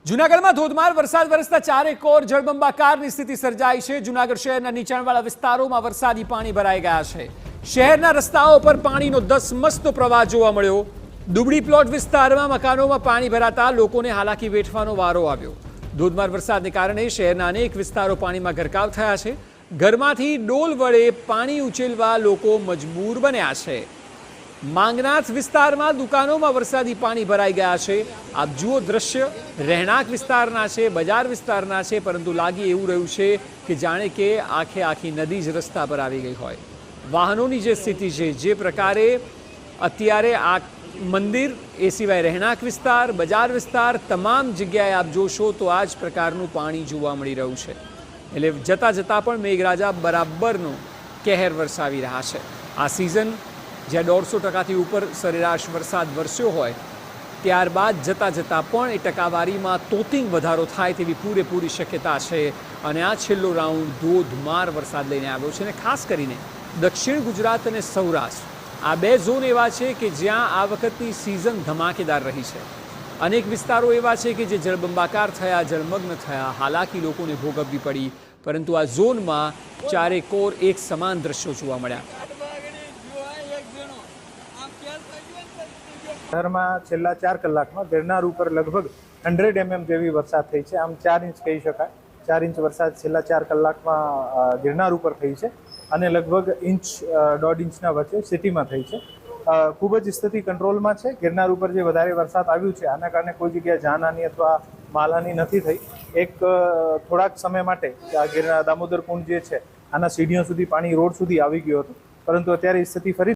જૂનાગઢમાં ધોધમાર વરસાદ વરસતા ચારેકોર જળબંબાકારની સ્થિતિ સર્જાઈ છે। જૂનાગઢ શહેરના નીચાણવાળા વિસ્તારોમાં વરસાદી પાણી ભરાઈ ગયા છે। શહેરના રસ્તાઓ પર પાણીનો ધસમસતો પ્રવાહ જોવા મળ્યો। દુબળી પ્લોટ વિસ્તારમાં મકાનોમાં પાણી ભરાતા લોકોને હાલાકી વેઠવાનો વારો આવ્યો। ધોધમાર વરસાદને કારણે શહેરના અનેક વિસ્તારો પાણીમાં ગરકાવ થયા છે। ઘરમાંથી ડોલ વડે પાણી ઉચેલવા લોકો મજબૂર બન્યા છે। માંગનાથ વિસ્તારમાં દુકાનોમાં વરસાદી પાણી ભરાઈ ગયા છે। આપ જુઓ દ્રશ્ય રહેણાંક વિસ્તારના છે, બજાર વિસ્તારના છે, પરંતુ લાગી એવું રહ્યું છે કે જાણે કે આખી નદી જ રસ્તા પર આવી ગઈ હોય। વાહનોની જે સ્થિતિ છે, જે પ્રકારે અત્યારે આ મંદિર એ સિવાય રહેણાંક વિસ્તાર, બજાર વિસ્તાર, તમામ જગ્યાએ આપ જોશો તો આ જ પ્રકારનું પાણી જોવા મળી રહ્યું છે। એટલે જતાં પણ મેઘરાજા બરાબરનો કહેર વરસાવી રહ્યા છે। આ સિઝન જ્યાં 150%થી ઉપર સરેરાશ વરસાદ વરસ્યો હોય, ત્યારબાદ જતાં પણ એ ટકાવારીમાં તોતિંગ વધારો થાય તેવી પૂરેપૂરી શક્યતા છે। અને આ છેલ્લો રાઉન્ડ ધોધમાર વરસાદ લઈને આવ્યો છે। અને ખાસ કરીને દક્ષિણ ગુજરાત અને સૌરાષ્ટ્ર, આ બે ઝોન એવા છે કે જ્યાં આ વખતની સિઝન ધમાકેદાર રહી છે। અનેક વિસ્તારો એવા છે કે જે જળબંબાકાર થયા, જળમગ્ન થયા, હાલાકી લોકોને ભોગવવી પડી, પરંતુ આ ઝોનમાં ચારેકોર એક સમાન દ્રશ્યો જોવા મળ્યા। શહેરમાં છેલ્લા 4 કલાકમાં ગિરનાર ઉપર લગભગ 100 mm જેવી વરસાદ થઈ છે। આમ 4 ઇંચ કહી શકાય। 4 ઇંચ વરસાદ છેલ્લા 4 કલાકમાં ગિરનાર ઉપર થઈ છે અને લગભગ 1.5 ઇંચના વચ્ચે સિટીમાં થઈ છે। ખૂબ જ સ્થિતિ કંટ્રોલમાં છે। ગિરનાર ઉપર જે વધારે વરસાદ આવ્યું છે આના કારણે કોઈ જગ્યાએ જાનહાની અથવા માલહાની નથી થઈ। એક થોડાક સમય માટે આ ગિરનાર દામોદર કુંડ જે છે આના સીડીઓ સુધી પાણી રોડ સુધી આવી ગયું હતું, પરંતુ અત્યારે સ્થિતિ ફરી